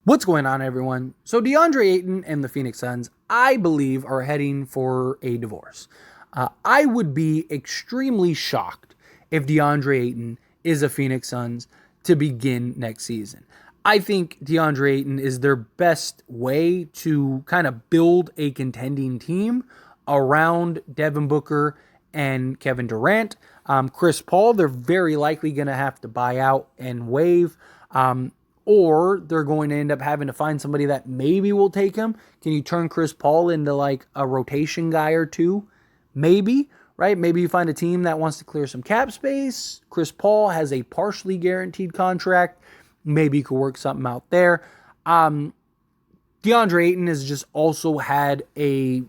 What's going on, everyone? So, DeAndre Ayton and the Phoenix Suns, I believe, are heading for a divorce. I would be extremely shocked if DeAndre Ayton is a Phoenix Suns to begin next season. I think DeAndre Ayton is their best way to kind of build a contending team around Devin Booker and Kevin Durant. Chris Paul, they're very likely going to have to buy out and waive. Or they're going to end up having to find somebody that maybe will take him. Can you turn Chris Paul into like a rotation guy or two? Maybe, right? Maybe you find a team that wants to clear some cap space. Chris Paul has a partially guaranteed contract. Maybe you could work something out there. DeAndre Ayton has just also had a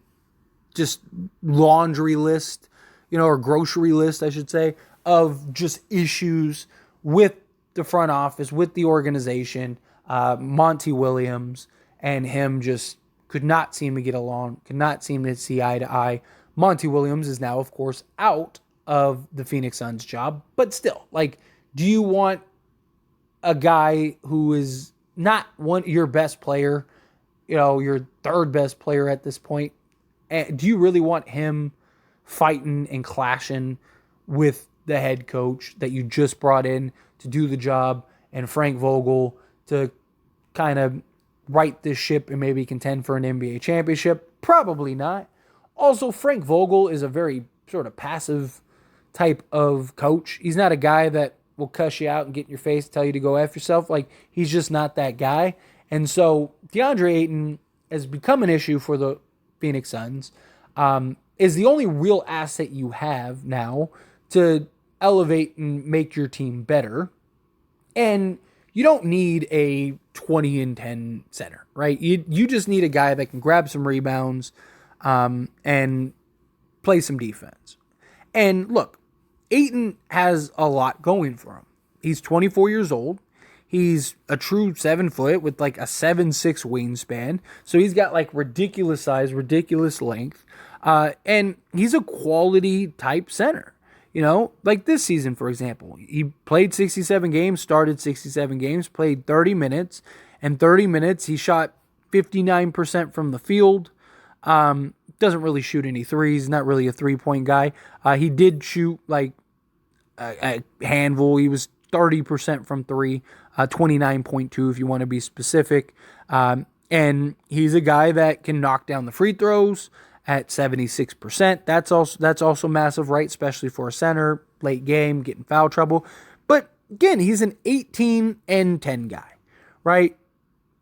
just laundry list, or grocery list, I should say, of just issues with the front office, with the organization. Monty Williams and him just could not seem to get along, could not seem to see eye to eye. Monty Williams is now, of course, out of the Phoenix Suns job, but still, like, do you want a guy who is not your best player, your third best player at this point? Do you really want him fighting and clashing with the head coach that you just brought in to do the job and Frank Vogel to kind of right this ship and maybe contend for an NBA championship? Probably not. Also, Frank Vogel is a very sort of passive type of coach. He's not a guy that will cuss you out and get in your face, tell you to go F yourself. Like, he's just not that guy. And so DeAndre Ayton has become an issue for the Phoenix Suns. Is the only real asset you have now to elevate and make your team better. And you don't need a 20 and 10 center, right? You just need a guy that can grab some rebounds and play some defense. And look, Ayton has a lot going for him. He's 24 years old. He's a true 7 foot with like a 7'6" wingspan. So he's got like ridiculous size, ridiculous length. And he's a quality type center. Like this season, for example, he played 67 games, started 67 games, played 30 minutes. And 30 minutes, he shot 59% from the field. Doesn't really shoot any threes, not really a three-point guy. He did shoot like a handful. He was 30% from three, 29.2 if you want to be specific. And he's a guy that can knock down the free throws at 76%. That's also massive, right? Especially for a center, late game, getting foul trouble. But again, he's an 18 and 10 guy, right?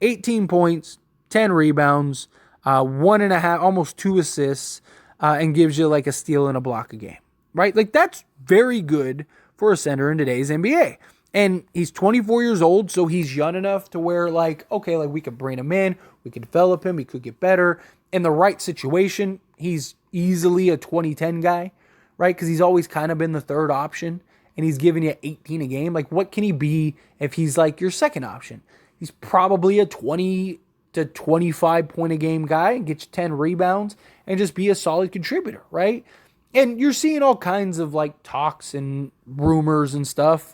18 points, 10 rebounds, 1.5, almost 2 assists, and gives you like a steal and a block a game, right? Like, that's very good for a center in today's NBA. And he's 24 years old, so he's young enough to where, like, okay, like, we could bring him in, we could develop him, he could get better. In the right situation, he's easily a 20-10 guy, right? Because he's always kind of been the third option, and he's giving you 18 a game. Like, what can he be if he's like your second option? He's probably a 20 to 25 point a game guy and get you 10 rebounds and just be a solid contributor, right? And you're seeing all kinds of like talks and rumors and stuff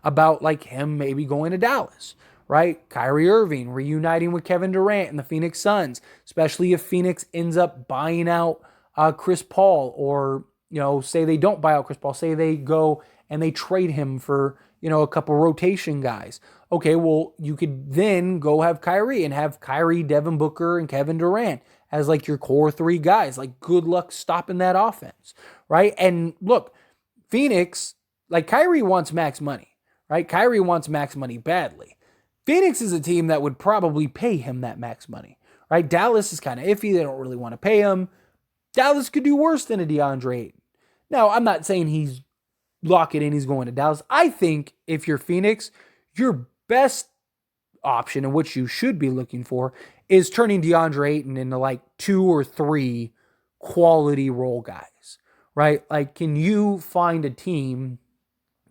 about like him maybe going to Dallas, right? Kyrie Irving reuniting with Kevin Durant and the Phoenix Suns, especially if Phoenix ends up buying out Chris Paul, or, say they don't buy out Chris Paul, say they go and they trade him for, a couple rotation guys. Okay, well, you could then go have Kyrie and have Kyrie, Devin Booker, and Kevin Durant as like your core 3 guys. Like, good luck stopping that offense, right? And look, Phoenix, like, Kyrie wants max money, right? Kyrie wants max money badly. Phoenix is a team that would probably pay him that max money, right? Dallas is kind of iffy. They don't really want to pay him. Dallas could do worse than a DeAndre Ayton. Now, I'm not saying he's lock it in, he's going to Dallas. I think if you're Phoenix, your best option, and what you should be looking for, is turning DeAndre Ayton into like 2 or 3 quality role guys, right? Like, can you find a team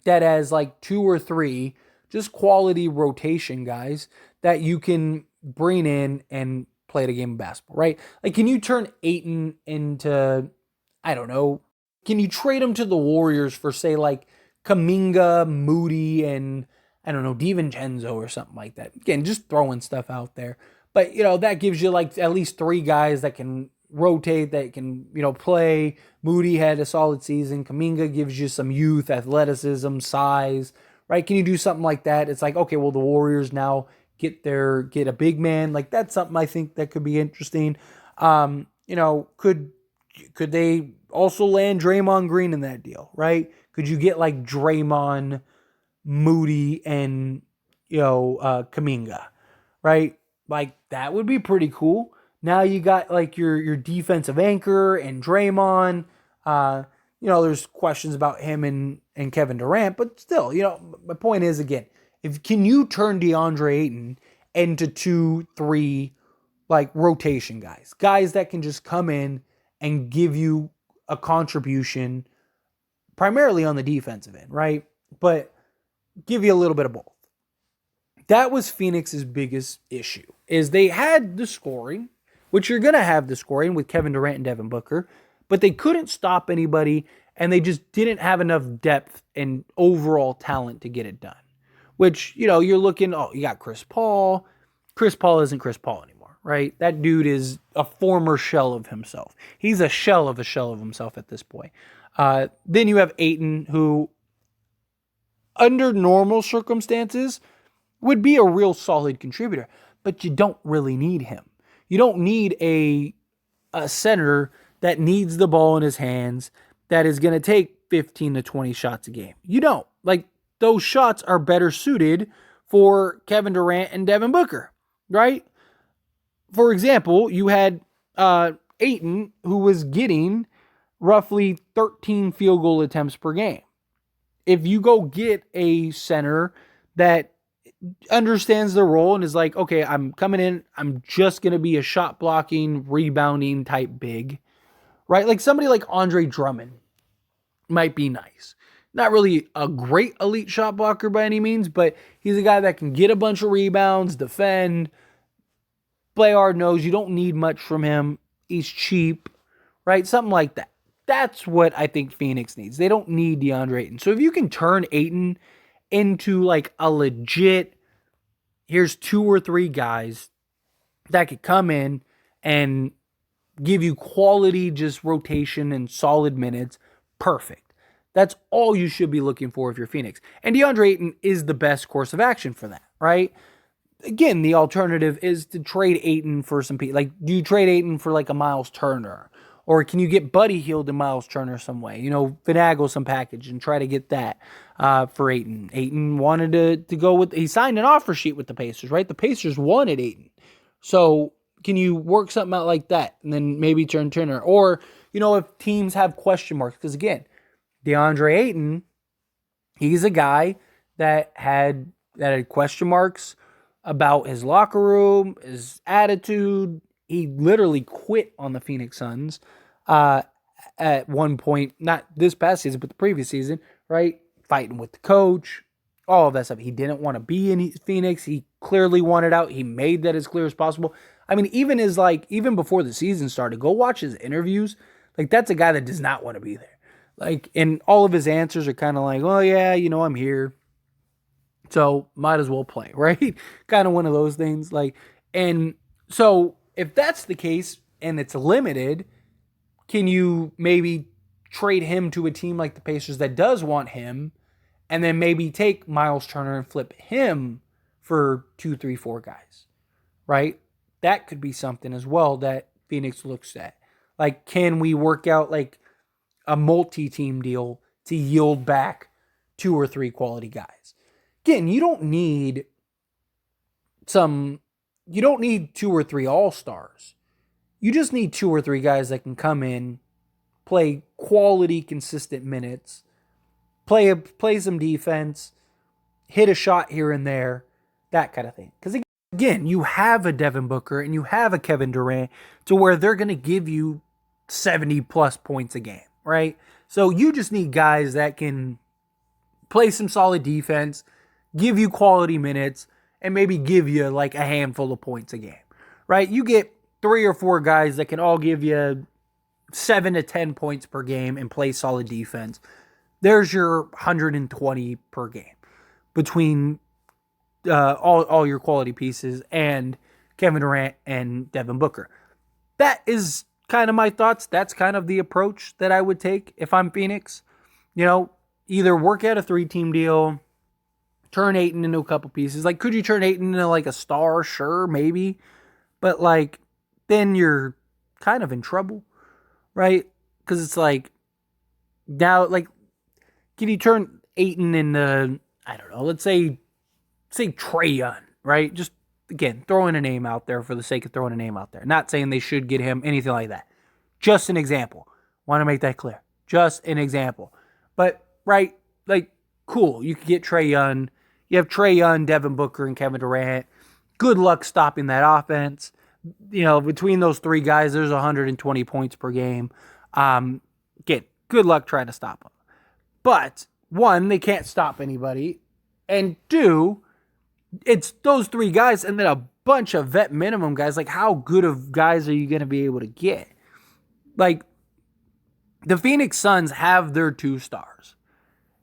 that has like 2 or 3 just quality rotation guys that you can bring in and play the game of basketball, right? Like, can you turn Ayton into, I don't know, can you trade him to the Warriors for, say, like Kaminga, Moody, and I don't know, DiVincenzo or something like that. Again, just throwing stuff out there. But, that gives you like at least 3 guys that can rotate, that can, play. Moody had a solid season. Kuminga gives you some youth, athleticism, size, right? Can you do something like that? It's like, okay, well, the Warriors now get a big man. Like, that's something I think that could be interesting. Could they also land Draymond Green in that deal, right? Could you get like Draymond, Moody, and Kuminga, right? Like, that would be pretty cool. Now you got like your defensive anchor and Draymond. There's questions about him and Kevin Durant, but still, my point is, again, can you turn DeAndre Ayton into 2-3 like rotation guys that can just come in and give you a contribution primarily on the defensive end, right? But give you a little bit of both. That was Phoenix's biggest issue, is they had the scoring, which you're going to have the scoring with Kevin Durant and Devin Booker, but they couldn't stop anybody, and they just didn't have enough depth and overall talent to get it done. Which, you're looking, you got Chris Paul. Chris Paul isn't Chris Paul anymore, right? That dude is a former shell of himself. He's a shell of himself at this point. Then you have Ayton, who, under normal circumstances, would be a real solid contributor, but you don't really need him. You don't need a center that needs the ball in his hands that is going to take 15 to 20 shots a game. You don't. Like, those shots are better suited for Kevin Durant and Devin Booker, right? For example, you had Ayton, who was getting roughly 13 field goal attempts per game. If you go get a center that understands the role and is like, okay, I'm coming in, I'm just going to be a shot blocking, rebounding type big, right? Like somebody like Andre Drummond might be nice. Not really a great elite shot blocker by any means, but he's a guy that can get a bunch of rebounds, defend, play hard nose. You don't need much from him. He's cheap, right? Something like that. That's what I think Phoenix needs. They don't need DeAndre Ayton. So if you can turn Ayton into like a legit, here's 2 or 3 guys that could come in and give you quality just rotation and solid minutes, perfect. That's all you should be looking for if you're Phoenix. And DeAndre Ayton is the best course of action for that, right? Again, the alternative is to trade Ayton for some people. Like, do you trade Ayton for like a Miles Turner? Or can you get Buddy Hield and Miles Turner some way? Finagle some package and try to get that for Ayton. Ayton wanted to go with, he signed an offer sheet with the Pacers, right? The Pacers wanted Ayton. So can you work something out like that and then maybe turn Turner? Or, if teams have question marks, because again, DeAndre Ayton, he's a guy that had question marks about his locker room, his attitude. He literally quit on the Phoenix Suns at one point, not this past season, but the previous season, right? Fighting with the coach, all of that stuff. He didn't want to be in Phoenix. He clearly wanted out. He made that as clear as possible. I mean, even before the season started, go watch his interviews. Like, that's a guy that does not want to be there. Like, and all of his answers are kind of like, oh yeah, I'm here, so might as well play, right? Kind of one of those things. Like, and so if that's the case and it's limited, can you maybe trade him to a team like the Pacers that does want him, and then maybe take Miles Turner and flip him for 2, 3, 4 guys, right? That could be something as well that Phoenix looks at. Like, can we work out like a multi-team deal to yield back 2 or 3 quality guys? Again, you don't need 2 or 3 all-stars. You just need 2 or 3 guys that can come in, play quality, consistent minutes, play some defense, hit a shot here and there, that kind of thing. Because again, you have a Devin Booker and you have a Kevin Durant to where they're going to give you 70 plus points a game, right? So you just need guys that can play some solid defense, give you quality minutes, and maybe give you like a handful of points a game, right? You get 3 or 4 guys that can all give you 7 to 10 points per game and play solid defense. There's your 120 per game between all your quality pieces and Kevin Durant and Devin Booker. That is kind of my thoughts. That's kind of the approach that I would take if I'm Phoenix. Either work out a 3-team deal, turn Ayton into a couple pieces. Like, could you turn Ayton into like a star? Sure, maybe. But like, then you're kind of in trouble, right? Because it's like, now, like, can you turn Ayton into, I don't know, let's say Trae Young, right? Just, again, throwing a name out there for the sake of throwing a name out there. Not saying they should get him, anything like that. Just an example. Want to make that clear. Just an example. But, right, like, cool. You could get Trae Young. You have Trae Young, Devin Booker, and Kevin Durant. Good luck stopping that offense. Between those three guys, there's 120 points per game. Again, good luck trying to stop them. But, one, they can't stop anybody. And two, it's those three guys and then a bunch of vet minimum guys. Like, how good of guys are you going to be able to get? Like, the Phoenix Suns have their 2 stars.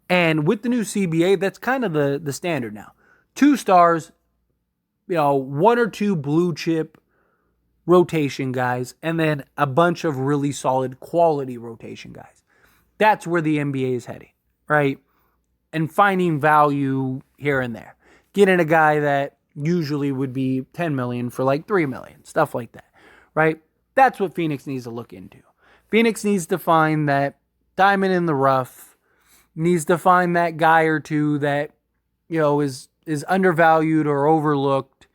And with the new CBA, that's kind of the standard now. 2 stars, 1 or 2 blue chip rotation guys, and then a bunch of really solid quality rotation guys. That's where the NBA is heading, right? And finding value here and there. Getting a guy that usually would be $10 million for like $3 million, stuff like that, right? That's what Phoenix needs to look into. Phoenix needs to find that diamond in the rough, needs to find that guy or two that, is undervalued or overlooked,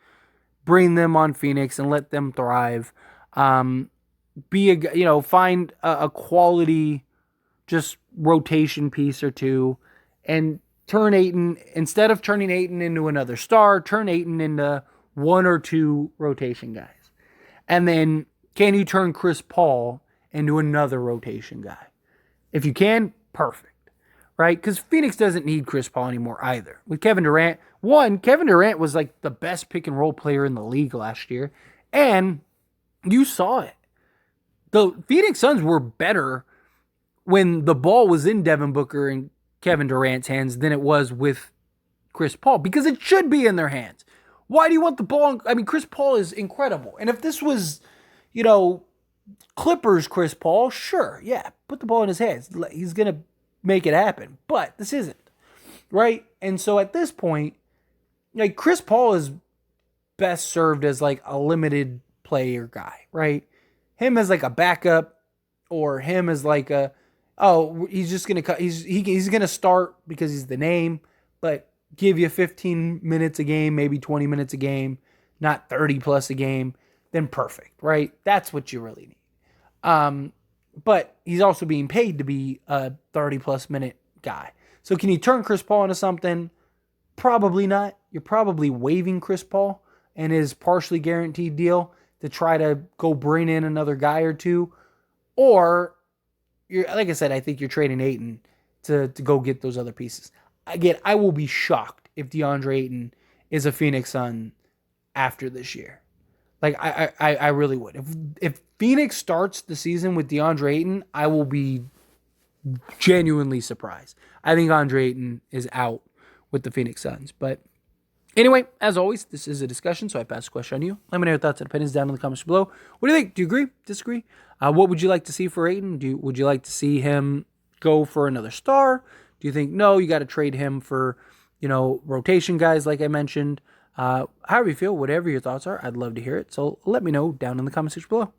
bring them on Phoenix and let them thrive. Find a quality just rotation piece or two and turn Ayton, instead of turning Ayton into another star, turn Ayton into 1 or 2 rotation guys. And then can you turn Chris Paul into another rotation guy? If you can, perfect, right? Because Phoenix doesn't need Chris Paul anymore either. With Kevin Durant, Kevin Durant was like the best pick and roll player in the league last year, and you saw it. The Phoenix Suns were better when the ball was in Devin Booker and Kevin Durant's hands than it was with Chris Paul, because it should be in their hands. Why do you want the ball? Chris Paul is incredible. And if this was, Clippers Chris Paul, sure, yeah, put the ball in his hands. He's going to make it happen. But this isn't, right? And so at this point, like, Chris Paul is best served as like a limited player guy, right? Him as like a backup, or him as like he's just going to he's going to start because he's the name, but give you 15 minutes a game, maybe 20 minutes a game, not 30 plus a game, then perfect, right? That's what you really need. But he's also being paid to be a 30 plus minute guy. So can you turn Chris Paul into something? Probably not. You're probably waiving Chris Paul and his partially guaranteed deal to try to go bring in another guy or two. Or, like I said, I think you're trading Ayton to go get those other pieces. Again, I will be shocked if DeAndre Ayton is a Phoenix Sun after this year. Like, I really would. If Phoenix starts the season with DeAndre Ayton, I will be genuinely surprised. I think DeAndre Ayton is out with the Phoenix Suns. But anyway, as always, this is a discussion, so I pass the question on you. Let me know your thoughts and opinions down in the comments below. What do you think? Do you agree? Disagree? What would you like to see for Ayton? Would you like to see him go for another star? Do you think, no, you got to trade him for, rotation guys like I mentioned? However you feel, whatever your thoughts are, I'd love to hear it. So let me know down in the comment section below.